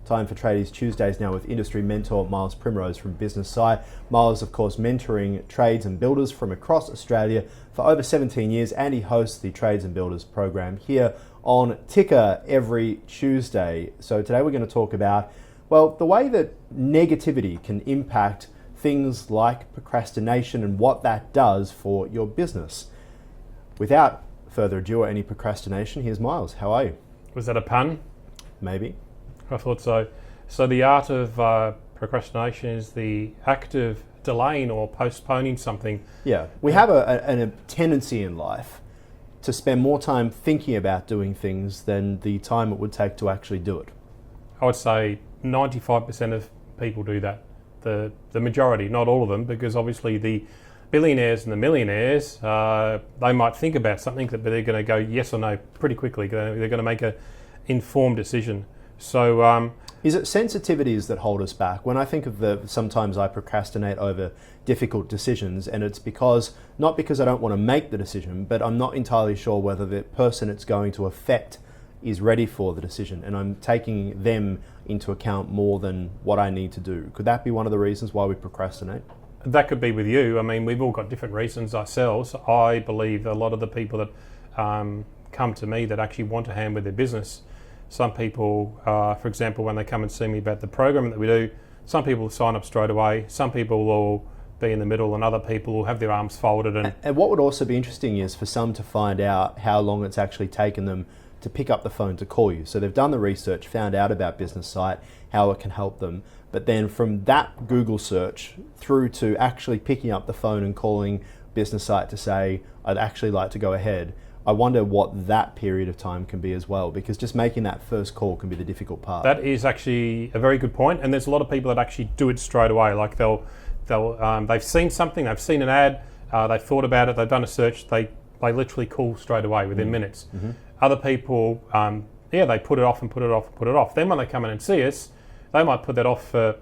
Time for Tradies Tuesdays now with industry mentor Miles Primrose from BusinessSight. Miles, of course, mentoring trades and builders from across Australia for over 17 years, and he hosts the Trades and Builders program here on Ticker every Tuesday. So today we're going to talk about, well, the way that negativity can impact things like procrastination and what that does for your business. Without further ado or any procrastination, here's Miles. How are you? Was that a pun? Maybe. I thought so. So the art of procrastination is the act of delaying or postponing something. Yeah, we have a tendency in life to spend more time thinking about doing things than the time it would take to actually do it. I would say 95% of people do that. The majority, not all of them, because obviously the billionaires and the millionaires, they might think about something, but they're going to go yes or no pretty quickly. They're going to make an informed decision. So, is it sensitivities that hold us back? When I think of sometimes I procrastinate over difficult decisions, and it's not because I don't want to make the decision, but I'm not entirely sure whether the person it's going to affect is ready for the decision, and I'm taking them into account more than what I need to do. Could that be one of the reasons why we procrastinate? That could be with you. I mean, we've all got different reasons ourselves. I believe a lot of the people that come to me that actually want a hand with their business, some people, for example, when they come and see me about the program that we do, some people sign up straight away, some people will be in the middle, and other people will have their arms folded. And what would also be interesting is for some to find out how long it's actually taken them to pick up the phone to call you. So they've done the research, found out about BusinessSight, how it can help them, but then from that Google search through to actually picking up the phone and calling BusinessSight to say, I'd actually like to go ahead, I wonder what that period of time can be as well, because just making that first call can be the difficult part. That is actually a very good point, and there's a lot of people that actually do it straight away. Like they've seen something, they've seen an ad, they've thought about it, they've done a search, they literally call straight away within minutes. Mm-hmm. Other people, they put it off and put it off and put it off. Then when they come in and see us, they might put that off for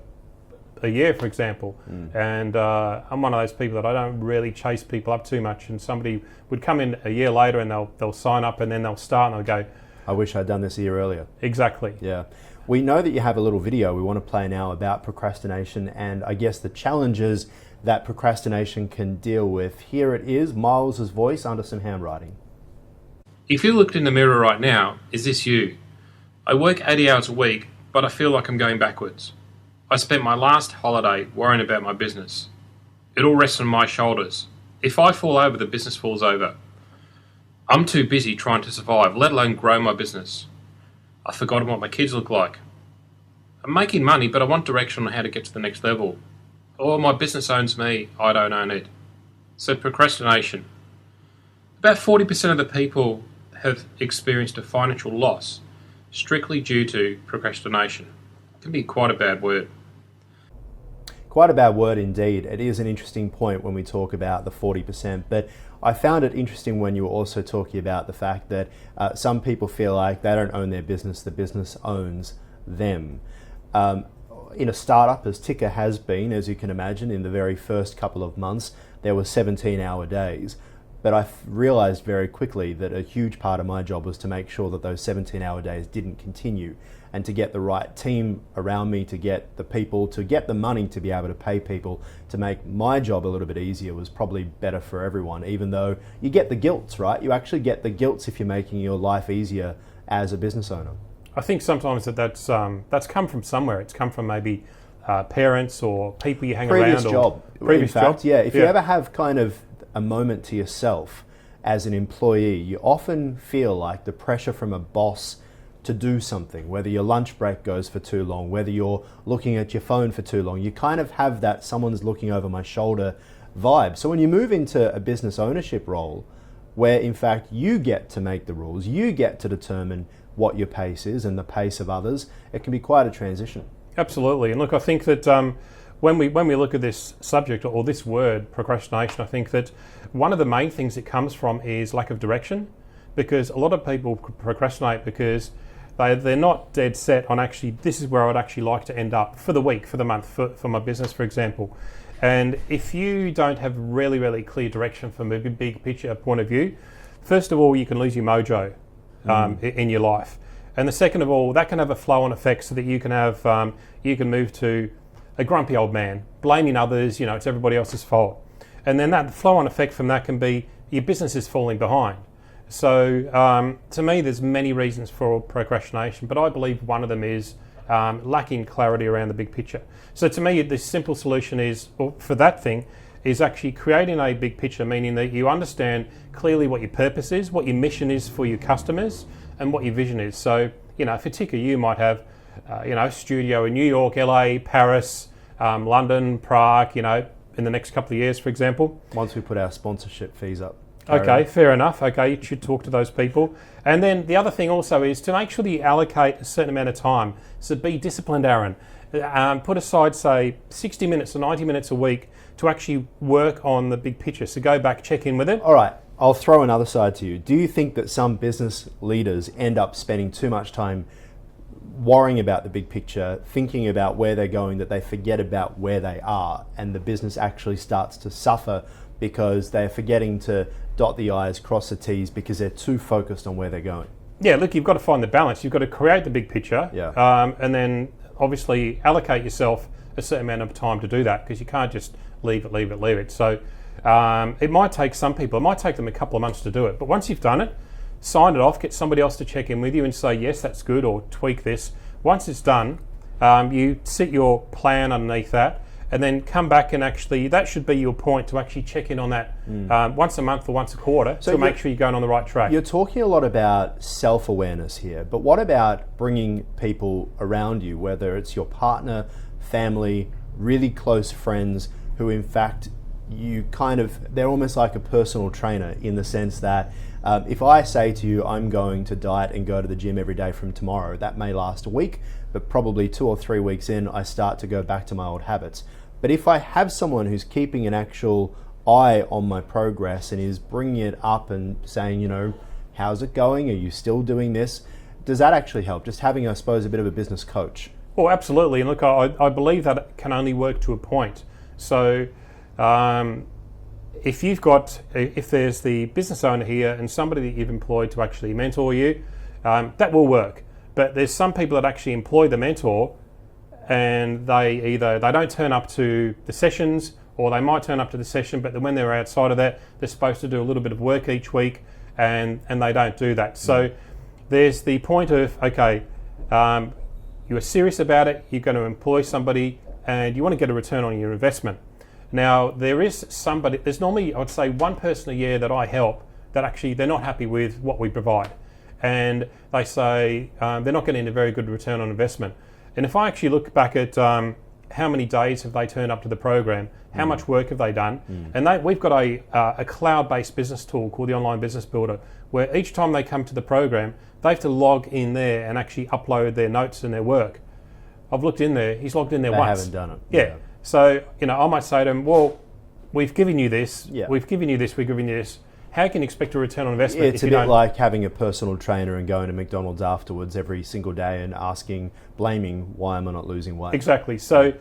a year, for example. And I'm one of those people that I don't really chase people up too much, and somebody would come in a year later and they'll sign up, and then they'll start and they'll go, I wish I'd done this a year earlier. Exactly. Yeah. We know that you have a little video we want to play now about procrastination and I guess the challenges that procrastination can deal with. Here it is, Miles' voice under some handwriting. If you looked in the mirror right now, is this you? I work 80 hours a week, but I feel like I'm going backwards. I spent my last holiday worrying about my business. It all rests on my shoulders. If I fall over, the business falls over. I'm too busy trying to survive, let alone grow my business. I've forgotten what my kids look like. I'm making money, but I want direction on how to get to the next level. Or my business owns me, I don't own it. So procrastination. About 40% of the people have experienced a financial loss strictly due to procrastination. It can be quite a bad word. Quite a bad word indeed. It is an interesting point when we talk about the 40%, but I found it interesting when you were also talking about the fact that some people feel like they don't own their business, the business owns them. In a startup, as Ticker has been, as you can imagine, in the very first couple of months, there were 17-hour days. But I realized very quickly that a huge part of my job was to make sure that those 17-hour days didn't continue, and to get the right team around me, to get the people, to get the money to be able to pay people, to make my job a little bit easier was probably better for everyone, even though you get the guilt, right? You actually get the guilt if you're making your life easier as a business owner. I think sometimes that's come from somewhere. It's come from maybe parents or people you hang around. Previous job. Yeah, if you ever have kind of a moment to yourself as an employee, you often feel like the pressure from a boss to do something, whether your lunch break goes for too long, whether you're looking at your phone for too long, you kind of have that someone's looking over my shoulder vibe. So when you move into a business ownership role, where in fact you get to make the rules, you get to determine what your pace is and the pace of others, it can be quite a transition. Absolutely. And look, I think that when we look at this subject or this word, procrastination, I think that one of the main things it comes from is lack of direction, because a lot of people procrastinate because they're not dead set on actually, this is where I'd actually like to end up for the week, for the month, for my business, for example. And if you don't have really, really clear direction from a big picture point of view, first of all, you can lose your mojo in your life. And the second of all, that can have a flow-on effect so that you can have you can move to a grumpy old man, blaming others, it's everybody else's fault. And then that flow-on effect from that can be your business is falling behind. So to me, there's many reasons for procrastination, but I believe one of them is lacking clarity around the big picture. So to me, the simple solution is, for that thing, is actually creating a big picture, meaning that you understand clearly what your purpose is, what your mission is for your customers, and what your vision is. So, for Ticker, you might have, a studio in New York, LA, Paris, London, Prague, in the next couple of years, for example. Once we put our sponsorship fees up. Okay, fair enough. Okay, you should talk to those people. And then the other thing also is to make sure that you allocate a certain amount of time. So be disciplined, Aaron. Put aside, say, 60 minutes or 90 minutes a week to actually work on the big picture. So go back, check in with it. All right, I'll throw another side to you. Do you think that some business leaders end up spending too much time worrying about the big picture, thinking about where they're going, that they forget about where they are, and the business actually starts to suffer because they're forgetting to dot the I's, cross the T's, because they're too focused on where they're going? Yeah, look, you've got to find the balance. You've got to create the big picture, and then obviously allocate yourself a certain amount of time to do that, because you can't just leave it. So it might take some people, it might take them a couple of months to do it, but once you've done it, sign it off, get somebody else to check in with you and say, yes, that's good, or tweak this. Once it's done, you set your plan underneath that, and then come back and actually, that should be your point to actually check in on that once a month or once a quarter, so to make sure you're going on the right track. You're talking a lot about self-awareness here, but what about bringing people around you, whether it's your partner, family, really close friends, who in fact they're almost like a personal trainer, in the sense that if I say to you, I'm going to diet and go to the gym every day from tomorrow, that may last a week, but probably 2 or 3 weeks in, I start to go back to my old habits. But if I have someone who's keeping an actual eye on my progress and is bringing it up and saying, how's it going? Are you still doing this? Does that actually help? Just having, I suppose, a bit of a business coach. Well, absolutely. And look, I believe that it can only work to a point. So if there's the business owner here and somebody that you've employed to actually mentor you, that will work. But there's some people that actually employ the mentor, and they don't turn up to the sessions, or they might turn up to the session, but then when they're outside of that, they're supposed to do a little bit of work each week, and they don't do that. So there's the point of, okay, you are serious about it, you're going to employ somebody, and you want to get a return on your investment. Now, there's normally, I'd say, one person a year that I help that actually they're not happy with what we provide. And they say they're not getting a very good return on investment. And if I actually look back at how many days have they turned up to the program, how much work have they done, and we've got a cloud-based business tool called the Online Business Builder, where each time they come to the program, they have to log in there and actually upload their notes and their work. I've looked in there, he's logged in there once. They haven't done it. Yeah. So, I might say to them, well, we've given you this, we've given you this. How can you expect a return on investment? It's a bit like having a personal trainer and going to McDonald's afterwards every single day and blaming why am I not losing weight? Exactly. So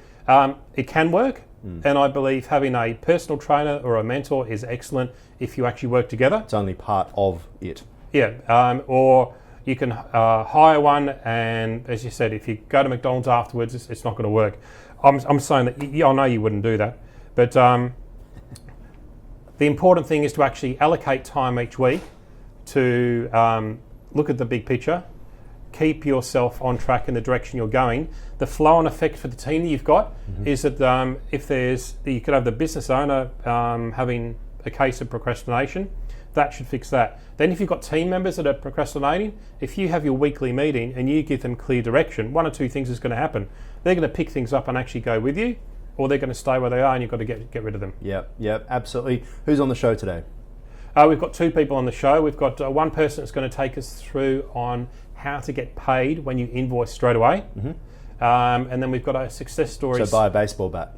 it can work, and I believe having a personal trainer or a mentor is excellent if you actually work together. It's only part of it. Yeah, or you can hire one, and as you said, if you go to McDonald's afterwards, it's not going to work. I'm saying that, I know you wouldn't do that, but the important thing is to actually allocate time each week to look at the big picture, keep yourself on track in the direction you're going. The flow-on effect for the team that you've got is that you could have the business owner having a case of procrastination, that should fix that. Then if you've got team members that are procrastinating, if you have your weekly meeting and you give them clear direction, one or two things is going to happen. They're going to pick things up and actually go with you, or they're going to stay where they are and you've got to get rid of them. Yep, absolutely. Who's on the show today? We've got two people on the show. We've got one person that's going to take us through on how to get paid when you invoice straight away. And then we've got a success story. So buy a baseball bat.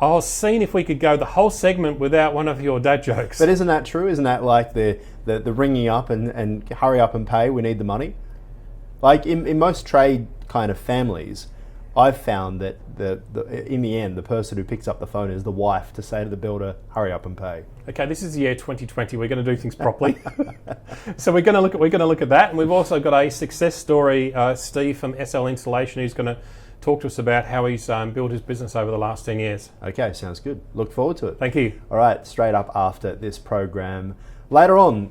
I was seeing if we could go the whole segment without one of your dad jokes. But isn't that true? Isn't that like the ringing up and hurry up and pay, we need the money? Like in most trade kind of families, I've found that in the end, the person who picks up the phone is the wife to say to the builder, hurry up and pay. Okay, this is the year 2020. We're going to do things properly. So we're going to look at that, and we've also got a success story. Steve from SL Installation, who's going to talk to us about how he's built his business over the last 10 years. Okay, sounds good. Look forward to it. Thank you. All right, straight up after this program. Later on,